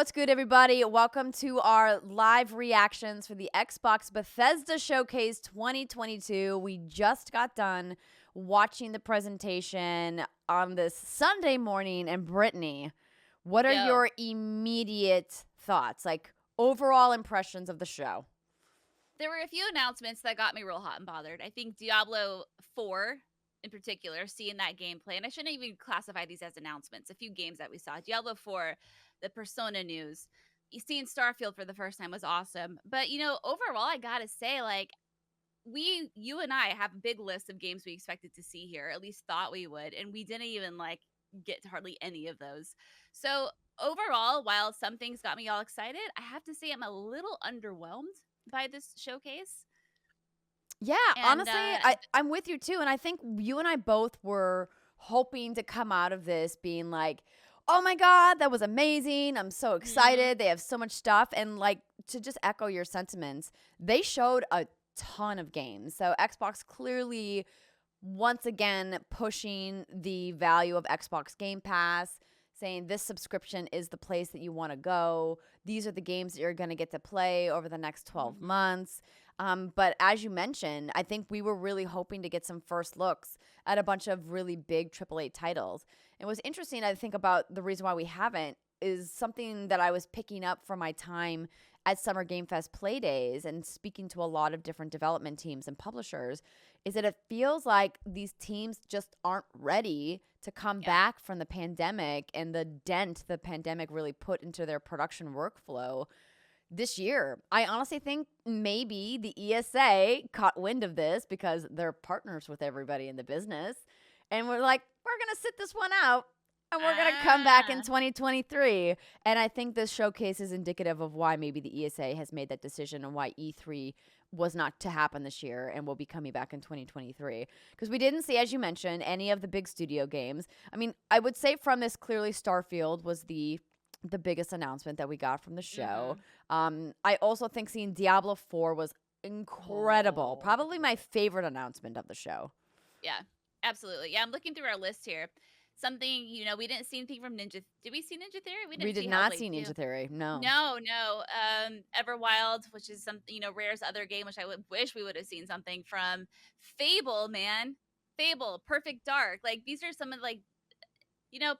What's good, everybody? Welcome to our live reactions for the Xbox Bethesda Showcase 2022. We just got done watching the presentation on this Sunday morning. And Brittany, what are Yo, your immediate thoughts, like overall impressions of the show? there were a few announcements that got me real hot and bothered. I think Diablo 4 in particular, seeing that gameplay, and I shouldn't even classify these as announcements. A few games that we saw. Diablo 4, the Persona news, seeing Starfield for the first time was awesome. But, overall, I gotta say, you and I have a big list of games we expected to see here, at least thought we would, and we didn't even, get to hardly any of those. So, overall, while some things got me all excited, I have to say I'm a little underwhelmed by this showcase. Yeah, And honestly, I'm with you too. And I think you and I both were hoping to come out of this being like, oh my God, that was amazing. I'm so mhm, excited. They have so much stuff. And like, to just echo your sentiments, they showed a ton of games. So Xbox clearly once again pushing the value of Xbox Game Pass, saying this subscription is the place that you want to go. These are the games that you're going to get to play over the next 12 mhm, months. But as you mentioned, I think we were really hoping to get some first looks at a bunch of really big AAA titles. And what's interesting, I think, about the reason why we haven't is something that I was picking up from my time at Summer Game Fest Play Days and speaking to a lot of different development teams and publishers is that it feels like these teams just aren't ready to come yeah. back from the pandemic and the dent the pandemic really put into their production workflow this year. I honestly think maybe the ESA caught wind of this because they're partners with everybody in the business. And we're like, we're going to sit this one out and we're going to come back in Ah, 2023. And I think this showcase is indicative of why maybe the ESA has made that decision and why E3 was not to happen this year and will be coming back in 2023. Because we didn't see, as you mentioned, any of the big studio games. I mean, I would say from this, clearly Starfield was the biggest announcement that we got from the show. mhm. I also think seeing Diablo 4 was incredible. Oh, Probably my favorite announcement of the show. yeah, absolutely. Yeah, I'm looking through our list here. Something, we didn't see anything from Ninja. Did we see Ninja Theory? We We didn't did see not Hellblade see 2. Ninja Theory. No. No, no. Everwild, which is Rare's other game, which I would wish we would have seen something from. Fable, man. Fable, Perfect Dark. Like these are some of you know,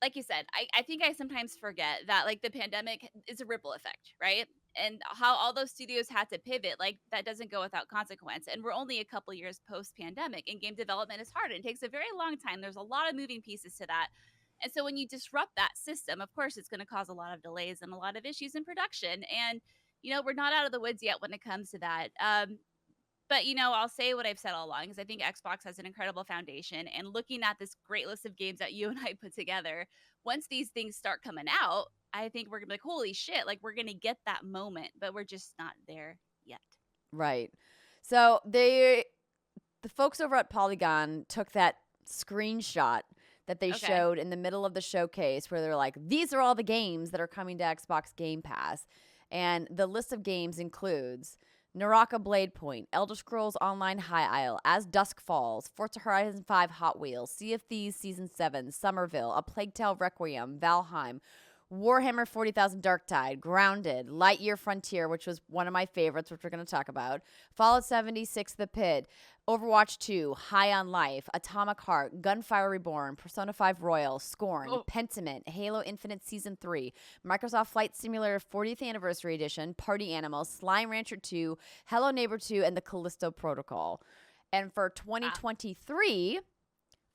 like you said, I think I sometimes forget that like the pandemic is a ripple effect, right? And how all those studios had to pivot, like that doesn't go without consequence. And we're only a couple years post pandemic, and game development is hard. It takes a very long time. There's a lot of moving pieces to that. And so when you disrupt that system, of course, it's going to cause a lot of delays and a lot of issues in production. And, we're not out of the woods yet when it comes to that. But I'll say what I've said all along is I think Xbox has an incredible foundation. And looking at this great list of games that you and I put together, once these things start coming out, I think we're gonna be like, holy shit, like we're gonna get that moment, but we're just not there yet. Right. So the folks over at Polygon took that screenshot that they Okay. showed in the middle of the showcase where they're like, these are all the games that are coming to Xbox Game Pass. And the list of games includes Naraka Blade Point, Elder Scrolls Online High Isle, As Dusk Falls, Forza Horizon 5 Hot Wheels, Sea of Thieves Season 7, Somerville, A Plague Tale Requiem, Valheim, Warhammer 40,000 Darktide, Grounded, Lightyear Frontier, which was one of my favorites, which we're going to talk about, Fallout 76 The Pit, Overwatch 2, High on Life, Atomic Heart, Gunfire Reborn, Persona 5 Royal, Scorn, Oh, Pentiment, Halo Infinite Season 3, Microsoft Flight Simulator 40th Anniversary Edition, Party Animals, Slime Rancher 2, Hello Neighbor 2, and the Callisto Protocol. And for wow. 2023,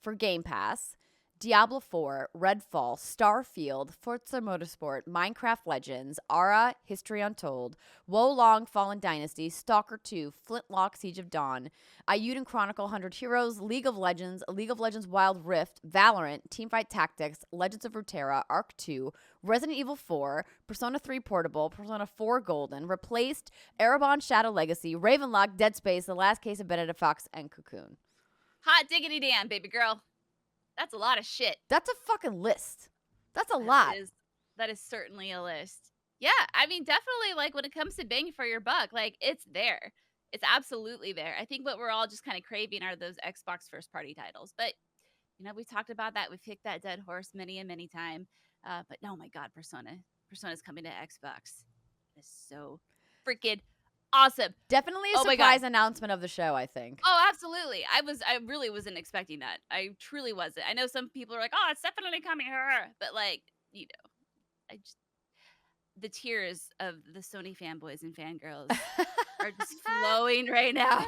for Game Pass, Diablo 4, Redfall, Starfield, Forza Motorsport, Minecraft Legends, Ara, History Untold, Wolong, Fallen Dynasty, Stalker 2, Flintlock, Siege of Dawn, Ayuden Chronicle 100 Heroes, League of Legends Wild Rift, Valorant, Teamfight Tactics, Legends of Runeterra, Arc 2, Resident Evil 4, Persona 3 Portable, Persona 4 Golden, Replaced, Erebon Shadow Legacy, Ravenlock, Dead Space, The Last Case of Benedict Fox, and Cocoon. Hot diggity damn, baby girl. That's a lot of shit. That's a fucking list. That's a That lot. is that is certainly a list. Yeah, I mean, definitely like when it comes to bang for your buck, like it's there. It's absolutely there. I think what we're all just kind of craving are those Xbox first party titles. But we talked about that. We've kicked that dead horse many and many time. But oh my God, Persona. Persona's coming to Xbox. It's so freaking awesome. Definitely a Oh my surprise God. announcement of the show, I think. Oh, absolutely. I really wasn't expecting that. I truly wasn't. I know some people are like, oh, it's definitely coming here. But like, I just, the tears of the Sony fanboys and fangirls are just flowing right now.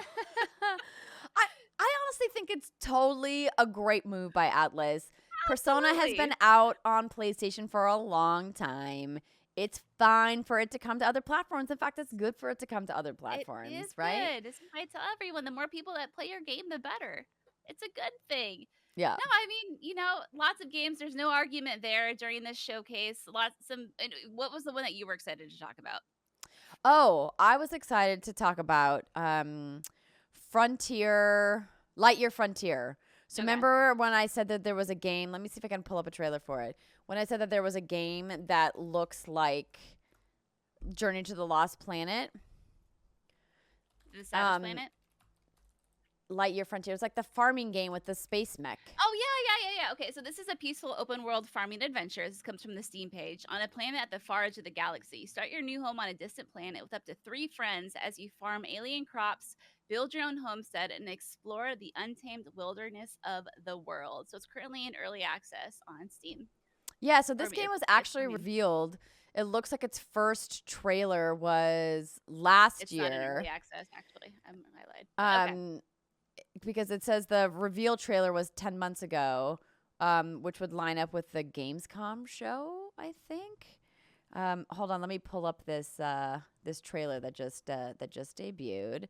I honestly think it's totally a great move by Atlas. Persona has Absolutely. been out on PlayStation for a long time. It's fine for it to come to other platforms. In fact, it's good for it to come to other It platforms, is right? good. It's why I tell everyone the more people that play your game, the better. It's a good thing. Yeah. No, I mean, lots of games. There's no argument there during this showcase. What was the one that you were excited to talk about? Oh, I was excited to talk about Lightyear Frontier. So Okay. remember when I said that there was a game? Let me see if I can pull up a trailer for it. When I said that there was a game that looks like Journey to the Lost Planet. The Savage Planet? Lightyear Frontier. It's like the farming game with the space mech. Oh, yeah. Okay, so this is a peaceful open world farming adventure. This comes from the Steam page. On a planet at the far edge of the galaxy, start your new home on a distant planet with up to 3 friends as you farm alien crops, build your own homestead, and explore the untamed wilderness of the world. So it's currently in early access on Steam. Yeah, so this Or game was it's actually coming. revealed. It looks like its first trailer was last It's not in early year. access, actually. I lied. Okay. Because it says the reveal trailer was 10 months ago, which would line up with the Gamescom show, I think. Hold on, let me pull up this this trailer that just debuted,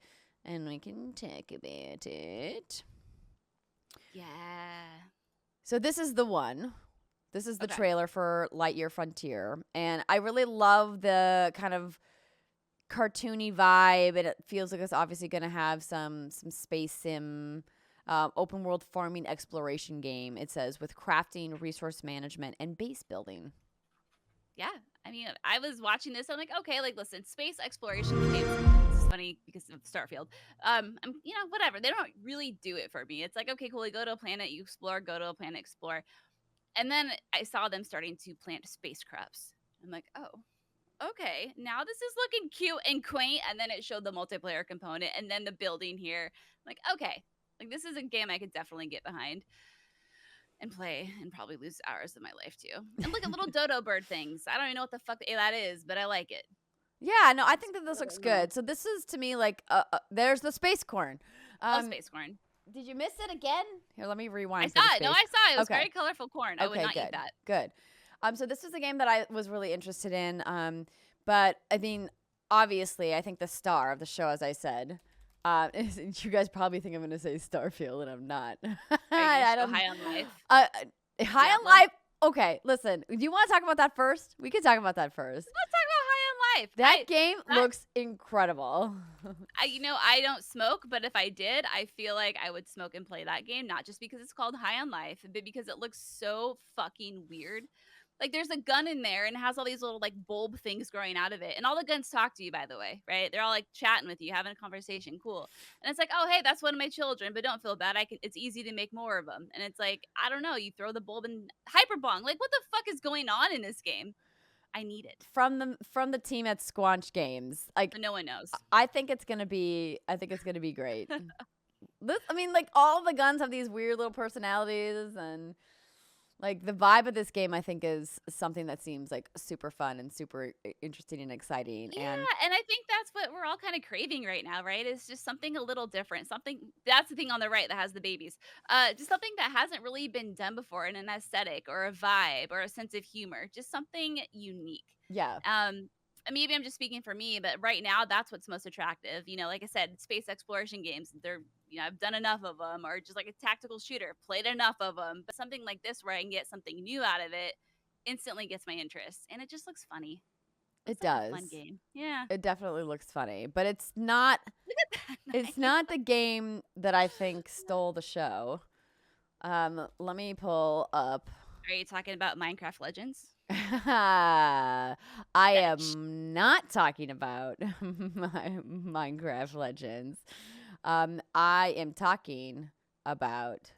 and we can talk about it. Yeah. So this is the one. This is the Okay. trailer for Lightyear Frontier, and I really love the kind of cartoony vibe, and it feels like it's obviously going to have some space sim, open world farming exploration game. It says with crafting, resource management, and base building. Yeah. I mean, I was watching this. I'm like, okay, like, listen, space exploration games. This is funny because of Starfield. Whatever. They don't really do it for me. It's like, okay, cool. You go to a planet, you explore. Go to a planet, explore. And then I saw them starting to plant space crops. I'm like, oh, okay. Now this is looking cute and quaint. And then it showed the multiplayer component, and then the building here. I'm like, okay, like this is a game I could definitely get behind and play and probably lose hours of my life too. And look at little dodo bird things. I don't even know what the fuck that is, but I like it. Yeah, no, I think that this looks good. So this is to me like there's the space corn. Space corn. Did you miss it again? Here, let me rewind. I saw it. No, I saw it. It was Okay. very colorful corn. I would not good. eat that. Good. So this is a game that I was really interested in. But I mean, obviously, I think the star of the show, as I said, you guys probably think I'm going to say Starfield, and I'm not. I don't High on Life. High on Life. Okay, listen. Do you want to talk about that first? We can talk about that first. Let's talk about High on Life. That game looks incredible. I don't smoke, but if I did, I feel like I would smoke and play that game, not just because it's called High on Life, but because it looks so fucking weird. Like there's a gun in there and it has all these little like bulb things growing out of it. And all the guns talk to you, by the way, right? They're all like chatting with you, having a conversation. Cool. And it's like, oh, hey, that's one of my children, but don't feel bad. It's easy to make more of them. And it's like, I don't know. You throw the bulb in Hyperbong. Like what the fuck is going on in this game? I need it. From the team at Squanch Games. Like no one knows. I think it's gonna be great. I mean, like all the guns have these weird little personalities, and like the vibe of this game, I think, is something that seems like super fun and super interesting and exciting. Yeah, and I think that's what we're all kind of craving right now, right? It's just something a little different. Something that's the thing on the right that has the babies. Just something that hasn't really been done before in an aesthetic or a vibe or a sense of humor. Just something unique. Yeah. Maybe I'm just speaking for me, but right now that's what's most attractive. Like I said, space exploration games. I've done enough of them, or just like a tactical shooter, played enough of them. But something like this where I can get something new out of it instantly gets my interest, and it just looks funny. It does. A fun game. Yeah. It definitely looks funny, but it's not. Look at that. It's not the game that I think stole the show. Let me pull up. Are you talking about Minecraft Legends? I am not talking about my Minecraft Legends. I am talking about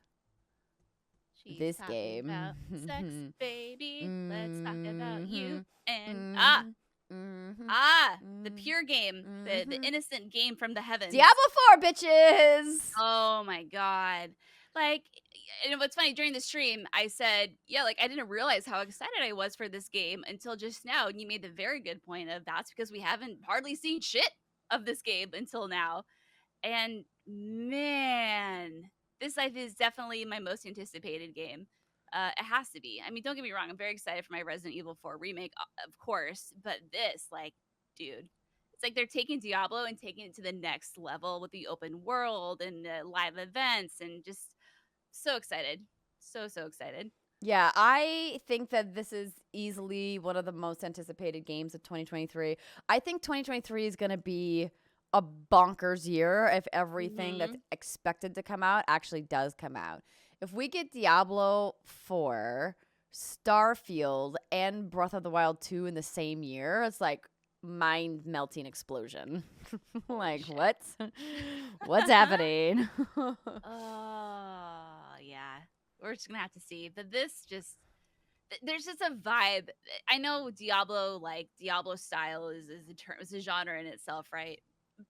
She's This talking about sex, game. baby. Let's talk about you Mhm. and Mhm. Mhm. the Mhm. pure game, the Mhm. innocent game from the heavens. Diablo 4, bitches. Oh my god. Like, and what's funny, during the stream, I said, yeah, like, I didn't realize how excited I was for this game until just now. And you made the very good point of that's because we haven't hardly seen shit of this game until now. And man, this life is definitely my most anticipated game. It has to be. I mean, don't get me wrong. I'm very excited for my Resident Evil 4 remake, of course. But this, like, dude, it's like they're taking Diablo and taking it to the next level with the open world and live events and just so excited. So excited. Yeah, I think that this is easily one of the most anticipated games of 2023. I think 2023 is going to be a bonkers year if everything that's Hmm. expected to come out actually does come out. If we get Diablo 4, Starfield, and Breath of the Wild 2 in the same year, it's like mind melting explosion. Holy Like, shit. what? What's happening? Oh, yeah. We're just gonna have to see. But this just there's just a vibe. I know Diablo, like Diablo style, is a term, is a genre in itself, right?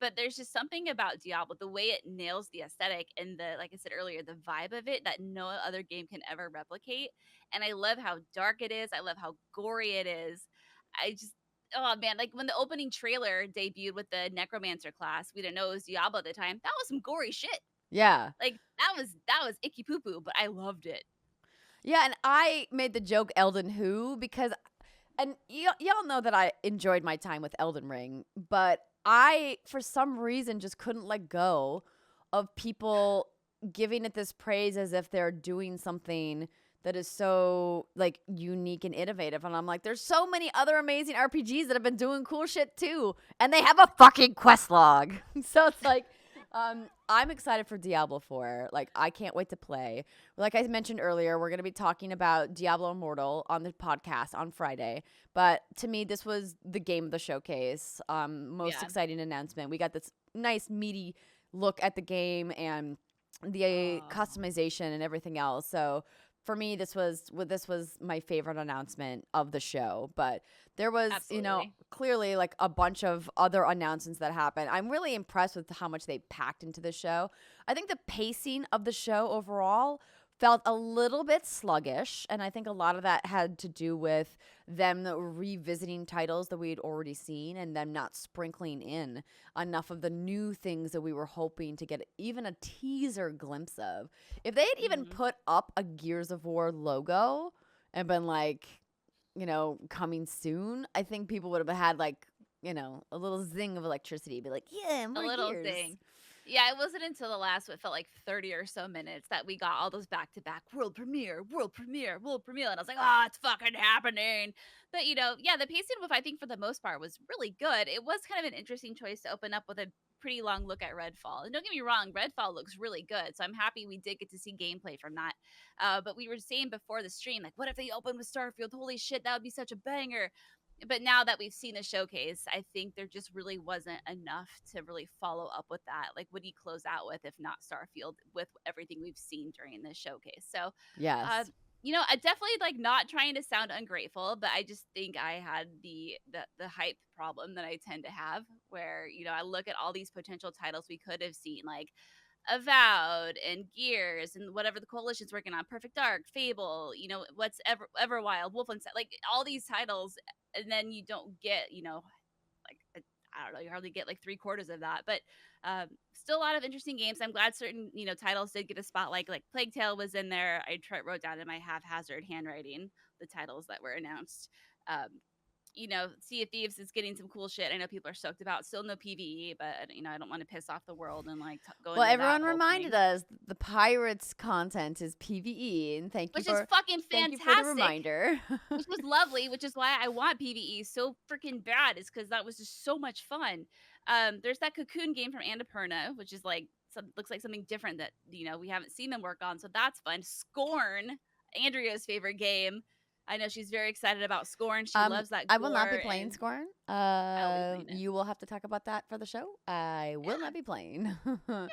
But there's just something about Diablo, the way it nails the aesthetic and the, like I said earlier, the vibe of it that no other game can ever replicate. And I love how dark it is. I love how gory it is. I just, oh man, like when the opening trailer debuted with the Necromancer class, we didn't know it was Diablo at the time. That was some gory shit. Yeah. Like that was icky poo poo, but I loved it. Yeah, and I made the joke Elden Who because, and y'all know that I enjoyed my time with Elden Ring, but I, for some reason, just couldn't let go of people giving it this praise as if they're doing something that is so like unique and innovative. And I'm like, there's so many other amazing RPGs that have been doing cool shit too, and they have a fucking quest log. So it's like, I'm excited for Diablo 4. Like, I can't wait to play. Like I mentioned earlier, we're going to be talking about Diablo Immortal on the podcast on Friday. But to me, this was the game of the showcase. Most Yeah. exciting announcement. We got this nice, meaty look at the game and the Oh, customization and everything else. So for me, this was my favorite announcement of the show. But there was, absolutely. clearly like a bunch of other announcements that happened. I'm really impressed with how much they packed into the show. I think the pacing of the show overall felt a little bit sluggish, and I think a lot of that had to do with them revisiting titles that we had already seen and them not sprinkling in enough of the new things that we were hoping to get even a teaser glimpse of. If they had even Mhm. put up a Gears of War logo and been like, coming soon, I think people would have had like, a little zing of electricity, be like, yeah, A more little Gears. thing. Yeah, it wasn't until the last what felt like 30 or so minutes that we got all those back to back world premiere, world premiere, world premiere. And I was like, oh, it's fucking happening. But yeah, the pacing of I think for the most part was really good. It was kind of an interesting choice to open up with a pretty long look at Redfall. And don't get me wrong, Redfall looks really good. So I'm happy we did get to see gameplay from that. But we were saying before the stream, like, what if they open with Starfield? Holy shit, that would be such a banger. But now that we've seen the showcase, I think there just really wasn't enough to really follow up with that. Like, what do you close out with if not Starfield with everything we've seen during this showcase? So, uh, Yes. I definitely like not trying to sound ungrateful, but I just think I had the hype problem that I tend to have, where I look at all these potential titles we could have seen, like Avowed and Gears and whatever the coalition's working on, Perfect Dark, Fable, what's Everwild, Wolfenstein, like all these titles, and then you don't get, like I don't know, you hardly get like three quarters of that, but still a lot of interesting games. I'm glad certain titles did get a spotlight. Like Plague Tale was in there. I wrote down in my haphazard handwriting the titles that were announced. Um, Sea of Thieves is getting some cool shit. I know people are stoked about. Still no PVE, but I don't want to piss off the world and like go Well, into that everyone whole reminded thing, us the pirates content is PvE, and thank you which is for fucking thank you for the fantastic. reminder. Which was lovely, which is why I want PvE so freaking bad, is because that was just so much fun. There's that Cocoon game from Annapurna, which is like looks like something different that we haven't seen them work on, so that's fun. Scorn, Andrea's favorite game. I know she's very excited about Scorn. She loves that I will not be gore, playing and Scorn. I'll be playing it. You will have to talk about that for the show. I will Yeah, not be playing. yeah.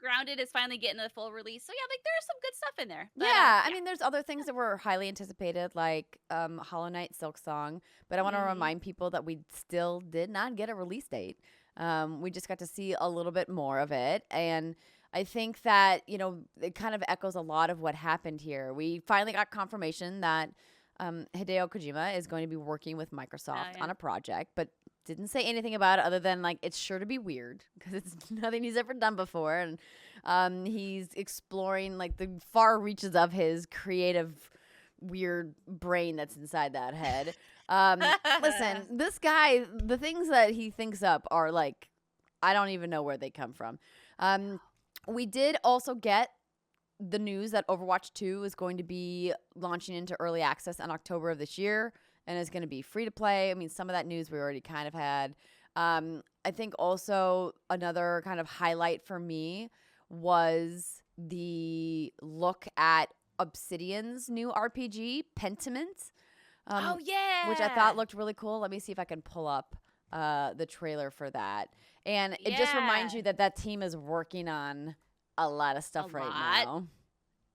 Grounded is finally getting a full release. So yeah, like there's some good stuff in there. But Yeah, I mean, there's other things that were highly anticipated, like Hollow Knight Silk Song. But I want to remind people that we still did not get a release date. We just got to see a little bit more of it. And I think that, it kind of echoes a lot of what happened here. We finally got confirmation that Hideo Kojima is going to be working with Microsoft on a project, but didn't say anything about it other than like it's sure to be weird because it's nothing he's ever done before, and he's exploring like the far reaches of his creative weird brain that's inside that head. Listen, this guy, the things that he thinks up are like I don't even know where they come from. We did also get the news that Overwatch 2 is going to be launching into early access in October of this year and is going to be free to play. I mean, some of that news we already kind of had. I think also another kind of highlight for me was the look at Obsidian's new RPG, Pentiment. Oh, yeah. Which I thought looked really cool. Let me see if I can pull up the trailer for that. And it just reminds you that team is working on a lot of stuff now.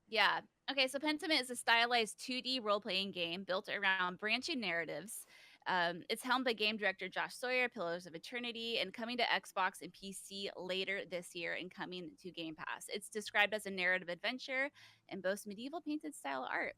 Yeah. Okay, so Pentiment is a stylized 2D role-playing game built around branching narratives. It's helmed by game director Josh Sawyer, Pillars of Eternity, and coming to Xbox and PC later this year and coming to Game Pass. It's described as a narrative adventure and boasts medieval painted style art.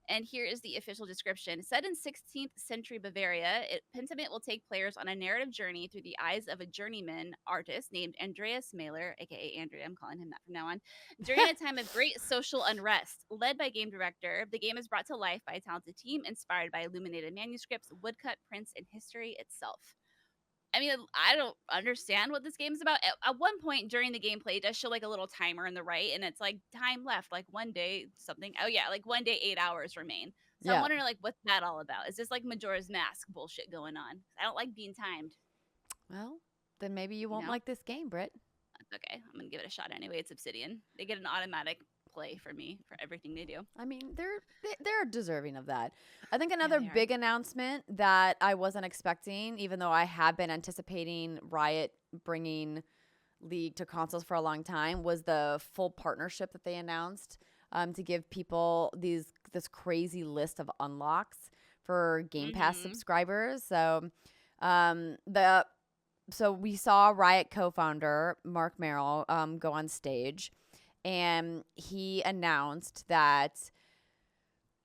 And here is the official description. Set in 16th century Bavaria, Pentiment will take players on a narrative journey through the eyes of a journeyman artist named Andreas Mailer, aka Andrea, I'm calling him that from now on, during a time of great social unrest. Led by game director, the game is brought to life by a talented team inspired by illuminated manuscripts, woodcut prints, and history itself. I mean, I don't understand what this game is about. At one point during the gameplay, it does show like a little timer on the right, and it's like time left, like 1 day, something. Oh yeah, like 1 day, 8 hours remain. So I'm wondering, like, what's that all about? Is this like Majora's Mask bullshit going on? I don't like being timed. Well, then maybe you won't like this game, Britt. That's okay. I'm gonna give it a shot anyway. It's Obsidian. They get an automatic play for me for everything they do. I mean, they're deserving of that. I think another big announcement that I wasn't expecting, even though I have been anticipating Riot bringing League to consoles for a long time, was the full partnership that they announced to give people this crazy list of unlocks for Game Pass subscribers. So so we saw Riot co-founder Mark Merrill go on stage. And he announced that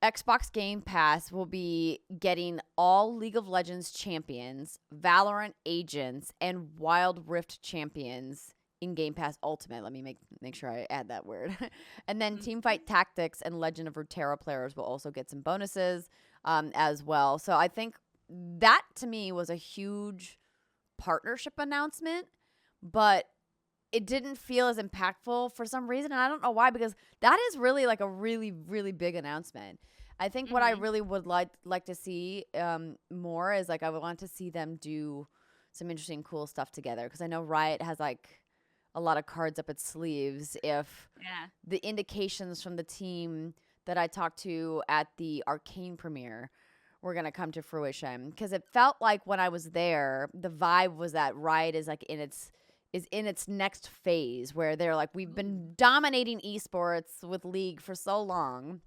Xbox Game Pass will be getting all League of Legends champions, Valorant agents, and Wild Rift champions in Game Pass Ultimate. Let me make sure I add that word. And then Teamfight Tactics and Legend of Runeterra players will also get some bonuses as well. So I think that to me was a huge partnership announcement, but it didn't feel as impactful for some reason. And I don't know why, because that is really like a really, really big announcement. I think what I really would like to see more is like I would want to see them do some interesting, cool stuff together. Because I know Riot has like a lot of cards up its sleeves if the indications from the team that I talked to at the Arcane premiere were going to come to fruition. Because it felt like when I was there, the vibe was that Riot is like in its next phase where they're like, we've been dominating esports with League for so long,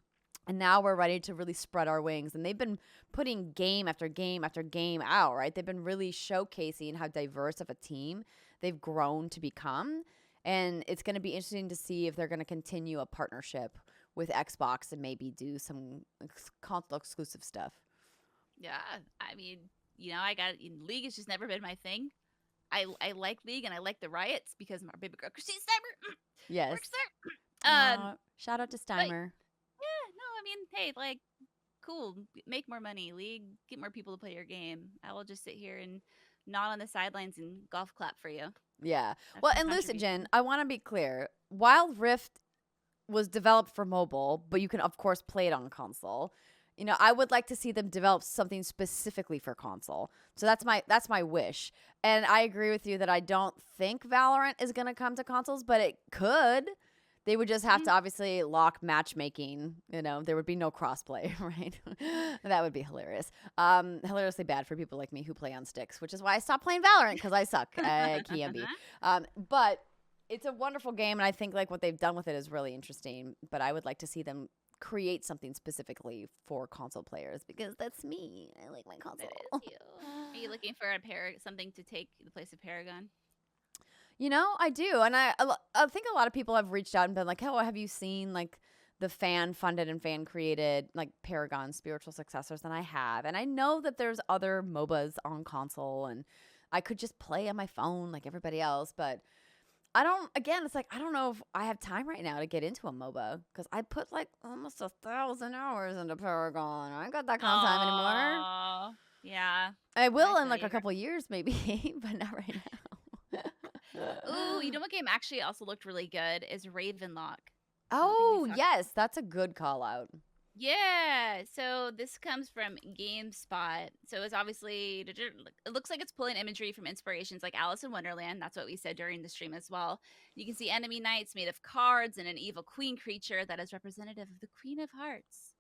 and now we're ready to really spread our wings. And they've been putting game after game after game out, right? They've been really showcasing how diverse of a team they've grown to become. And it's going to be interesting to see if they're going to continue a partnership with Xbox and maybe do some console exclusive stuff. Yeah, I mean, League has just never been my thing. I like League and I like the Riots because our baby girl Christine Steimer yes works there. Shout out to Steimer. I mean, hey, like, cool, make more money, League, get more people to play your game. I will just sit here and nod on the sidelines and golf clap for you. Yeah. Well, and listen, Jen, I want to be clear. Wild Rift was developed for mobile, but you can of course play it on console. I would like to see them develop something specifically for console. So that's my wish. And I agree with you that I don't think Valorant is going to come to consoles, but it could. They would just have to obviously lock matchmaking. There would be no crossplay, right? That would be hilarious. Hilariously bad for people like me who play on sticks, which is why I stopped playing Valorant because I suck at KMB. But It's a wonderful game, and I think like what they've done with it is really interesting. But I would like to see them create something specifically for console players because that's me. I like my console. That is you. Are you looking for something to take the place of Paragon? I do, and I think a lot of people have reached out and been like, "Oh, have you seen like the fan-funded and fan-created like Paragon spiritual successors?" And I have, and I know that there's other MOBAs on console, and I could just play on my phone like everybody else, but I don't. Again, it's like I don't know if I have time right now to get into a MOBA because I put like almost 1,000 hours into Paragon. I ain't got that kind of time anymore. Oh, yeah. I will I in feel like you. a couple years maybe, but not right now. Ooh, you know what game actually also looked really good is Ravenlock. Oh yes, that's a good call out. Yeah, so this comes from GameSpot. So it's obviously, it looks like it's pulling imagery from inspirations like Alice in Wonderland. That's what we said during the stream as well. You can see enemy knights made of cards and an evil queen creature that is representative of the Queen of Hearts.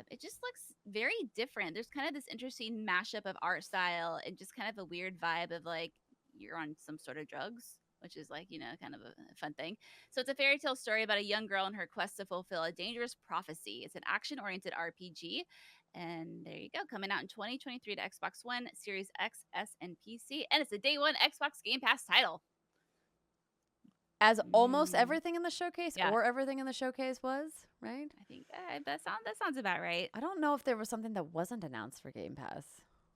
It just looks very different. There's kind of this interesting mashup of art style and just kind of a weird vibe of like you're on some sort of drugs, which is like, kind of a fun thing. So it's a fairy tale story about a young girl and her quest to fulfill a dangerous prophecy. It's an action-oriented RPG. And there you go, coming out in 2023 to Xbox One, Series X, S, and PC. And it's a day one Xbox Game Pass title. As almost everything in the showcase Yeah. or everything in the showcase was, right? I think that sounds about right. I don't know if there was something that wasn't announced for Game Pass.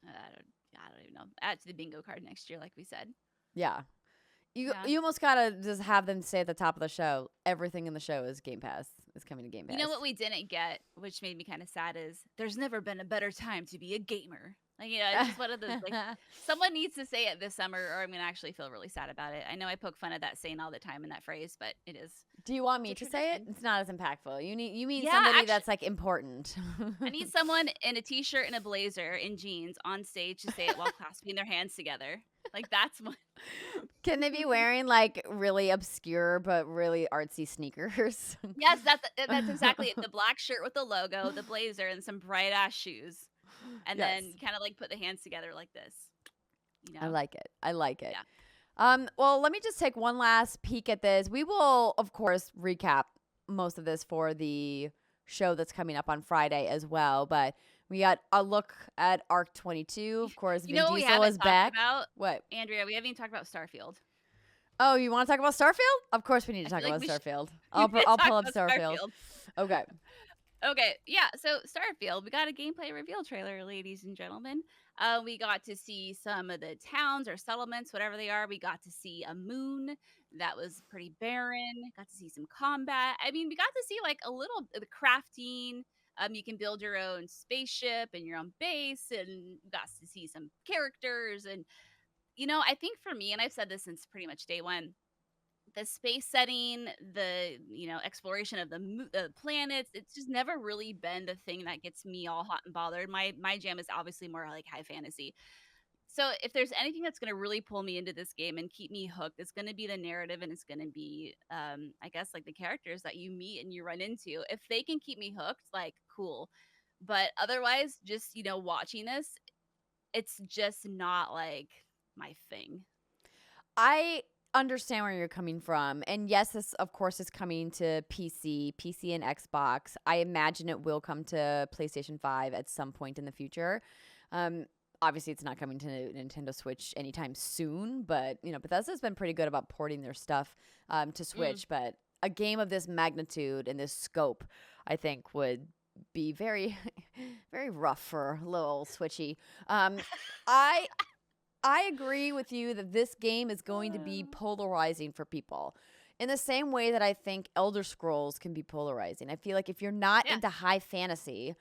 I don't even know. Add to the bingo card next year, like we said. Yeah. You almost gotta just have them say at the top of the show, everything in the show is Game Pass. Is coming to Game Pass. You know what we didn't get, which made me kind of sad, is there's never been a better time to be a gamer. Like, it's just one of those, like, someone needs to say it this summer or I'm going to actually feel really sad about it. I know I poke fun at that saying all the time in that phrase, but it is. Do you want me to say it? It's not as impactful. You mean Yeah, somebody actually, that's like important. I need someone in a t-shirt and a blazer and jeans on stage to say it while clasping their hands together. Like, that's what. Can they be wearing like really obscure but really artsy sneakers? Yes, that's exactly it. The black shirt with the logo, the blazer, and some bright ass shoes. And then kind of like put the hands together like this. I like it. Yeah. Well, let me just take one last peek at this. We will, of course, recap most of this for the show that's coming up on Friday as well. But we got a look at Arc 22. Of course, Vin Diesel is back. What? Andrea, we haven't even talked about Starfield. Oh, you want to talk about Starfield? Of course we need to talk about Starfield. I'll pull up Starfield. Okay. Okay, yeah, so Starfield, we got a gameplay reveal trailer, ladies and gentlemen. We got to see some of the towns or settlements, whatever they are. We got to see a moon that was pretty barren. Got to see some combat. I mean, we got to see like a little the crafting. You can build your own spaceship and your own base, and got to see some characters. And I think for me, and I've said this since pretty much day one, the space setting, the exploration of the planets, it's just never really been the thing that gets me all hot and bothered. My jam is obviously more like high fantasy. So if there's anything that's going to really pull me into this game and keep me hooked, it's going to be the narrative, and it's going to be I guess like the characters that you meet and you run into. If they can keep me hooked, like cool. But otherwise, just watching this, it's just not like my thing. I understand where you're coming from. And yes, this of course is coming to PC and Xbox. I imagine it will come to PlayStation 5 at some point in the future. Obviously it's not coming to Nintendo Switch anytime soon, but Bethesda's been pretty good about porting their stuff to Switch, but a game of this magnitude and this scope, I think would be very very rough for a little Switchy. I agree with you that this game is going to be polarizing for people in the same way that I think Elder Scrolls can be polarizing. I feel like if you're not into high fantasy,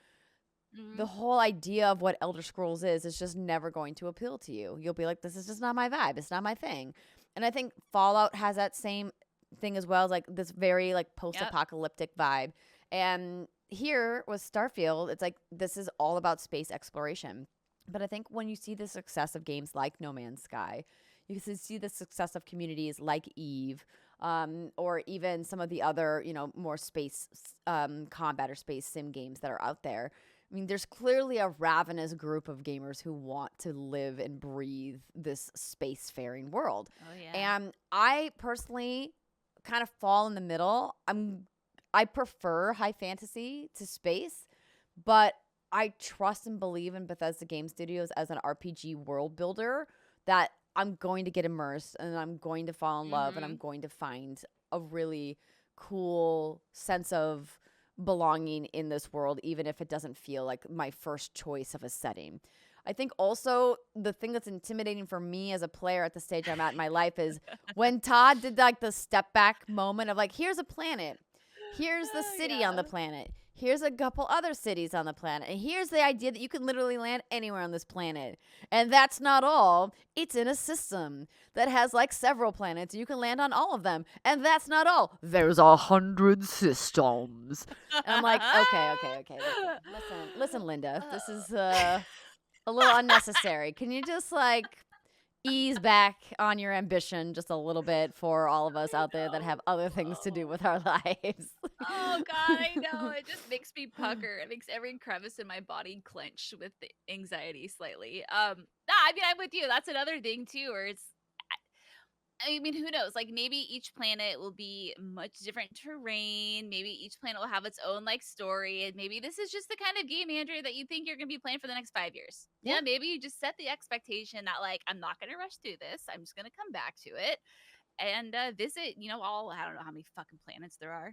the whole idea of what Elder Scrolls is just never going to appeal to you. You'll be like, this is just not my vibe. It's not my thing. And I think Fallout has that same thing as well, as like this very like post-apocalyptic vibe. And here with Starfield, it's like this is all about space exploration. But I think when you see the success of games like No Man's Sky, you can see the success of communities like Eve, or even some of the other, more space combat or space sim games that are out there. I mean, there's clearly a ravenous group of gamers who want to live and breathe this spacefaring world. Oh, yeah. And I personally kind of fall in the middle. I prefer high fantasy to space, but I trust and believe in Bethesda Game Studios as an RPG world builder that I'm going to get immersed and I'm going to fall in love and I'm Mm-hmm. going to find a really cool sense of belonging in this world, even if it doesn't feel like my first choice of a setting. I think also the thing that's intimidating for me as a player at the stage I'm at in my life is when Todd did like the step back moment of like, here's a planet, here's the Oh city on the yeah. planet, here's a couple other cities on the planet, and here's the idea that you can literally land anywhere on this planet. And that's not all. It's in a system that has like several planets. You can land on all of them. And that's not all. There's 100 systems. And I'm like, okay. Listen, Linda. This is a little unnecessary. Can you just like ease back on your ambition just a little bit for all of us I out there that have other things to do know. with our lives? Oh God, I know. It just makes me pucker. It makes every crevice in my body clench with the anxiety slightly. Nah, I mean, I'm with you. That's another thing too, where it's I mean, who knows? Like maybe each planet will be much different terrain. Maybe each planet will have its own like story. And maybe this is just the kind of game, Andrew, that you think you're gonna be playing for the next 5 years. Yeah. Yeah, maybe you just set the expectation that like I'm not gonna rush through this. I'm just gonna come back to it and visit, all I don't know how many fucking planets there are.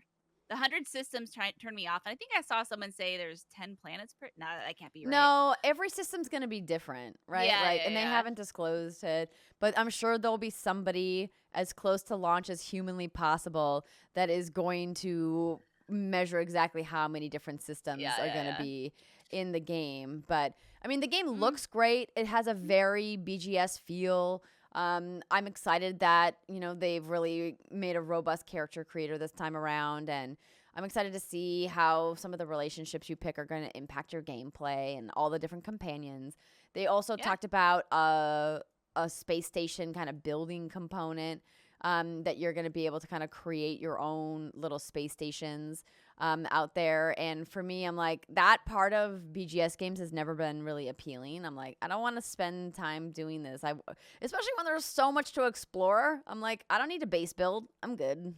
The 100 systems turn me off. And I think I saw someone say there's 10 planets per. No, that can't be right. No, every system's going to be different, right? Yeah, Like, yeah, and they yeah. haven't disclosed it, but I'm sure there'll be somebody as close to launch as humanly possible that is going to measure exactly how many different systems Yeah, are yeah, going to yeah. be in the game. But I mean, the game Mm, looks great. It has a very BGS feel. I'm excited that, they've really made a robust character creator this time around, and I'm excited to see how some of the relationships you pick are going to impact your gameplay and all the different companions. They also yeah. talked about a space station kind of building component, that you're going to be able to kind of create your own little space stations out there. And for me, I'm like, that part of BGS games has never been really appealing. I'm like, I don't want to spend time doing this. Especially when there's so much to explore. I'm like, I don't need a base build. I'm good.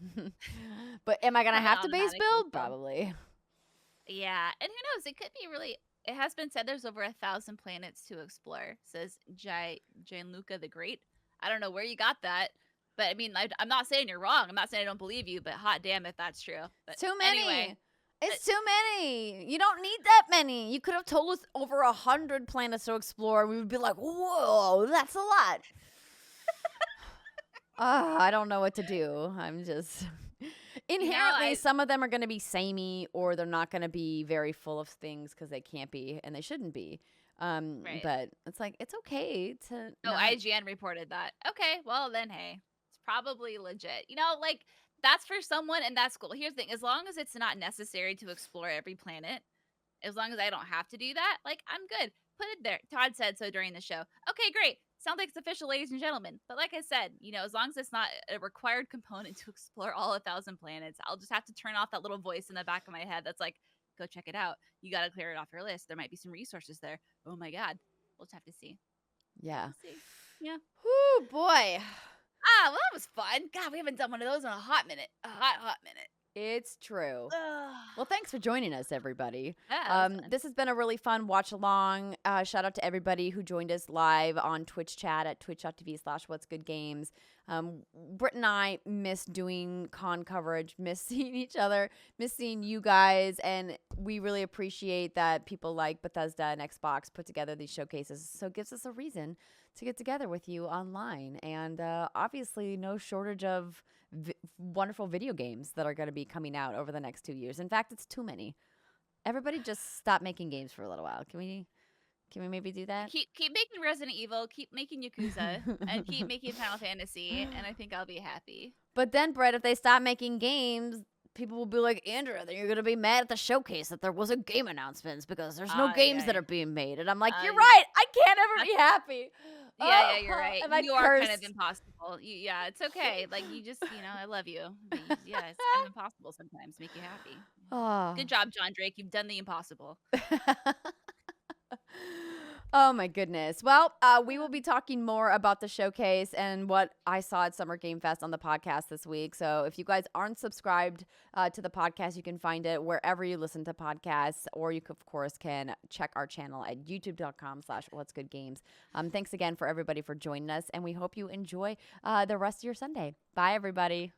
But am I going to Have an have to base automatic build? build. Probably. Yeah, and who knows? It could be really. It has been said there's over 1,000 planets to explore. Says Gianluca the Great. I don't know where you got that, but I mean, I'm not saying you're wrong. I'm not saying I don't believe you, but hot damn if that's true. But It's too anyway, many. uh, It's too many. You don't need that many. You could have told us over 100 planets to explore. We would be like, whoa, that's a lot. I don't know what to do. I'm just inherently I some of them are going to be samey, or they're not going to be very full of things because they can't be and they shouldn't be. right. But it's like it's okay to Oh, not. IGN reported that. Okay, well then, hey, it's probably legit. Like that's for someone, and that's cool. Here's the thing: as long as it's not necessary to explore every planet, as long as I don't have to do that, like I'm good. Put it there. Todd said so during the show. Okay, great. Sounds like it's official, ladies and gentlemen. But like I said, as long as it's not a required component to explore all 1,000 planets, I'll just have to turn off that little voice in the back of my head that's like, go check it out. You got to clear it off your list. There might be some resources there. Oh my God. We'll just have to see. Yeah. We'll see. Yeah. Whoo, boy. Well, that was fun. God, we haven't done one of those in a hot minute. A hot minute. It's true. Ugh. Well, thanks for joining us, everybody. Yeah, that was fun. This has been a really fun watch along. Shout out to everybody who joined us live on Twitch chat at twitch.tv/What's Good Games. Britt and I miss doing con coverage, miss seeing each other, miss seeing you guys, and we really appreciate that people like Bethesda and Xbox put together these showcases. So it gives us a reason to get together with you online, and obviously no shortage of wonderful video games that are going to be coming out over the next 2 years. In fact, it's too many. Everybody just stop making games for a little while. Can we maybe do that? Keep making Resident Evil, keep making Yakuza, and keep making Final Fantasy, and I think I'll be happy. But then, Brett, if they stop making games, people will be like, Andrea, then you're going to be mad at the showcase that there wasn't game announcements because there's no games that are being made. And I'm like, you're right. I can't ever be happy. Yeah, you're right. Am I You are cursed? kind of impossible. Yeah, it's okay. Like you just, I love you. But yeah, it's kind of impossible sometimes. Make you happy. Oh. Good job, John Drake. You've done the impossible. Oh my goodness. Well, we will be talking more about the showcase and what I saw at Summer Game Fest on the podcast this week. So if you guys aren't subscribed to the podcast, you can find it wherever you listen to podcasts, or you, of course, can check our channel at youtube.com/what'sgoodgames. Thanks again for everybody for joining us, and we hope you enjoy the rest of your Sunday. Bye, everybody.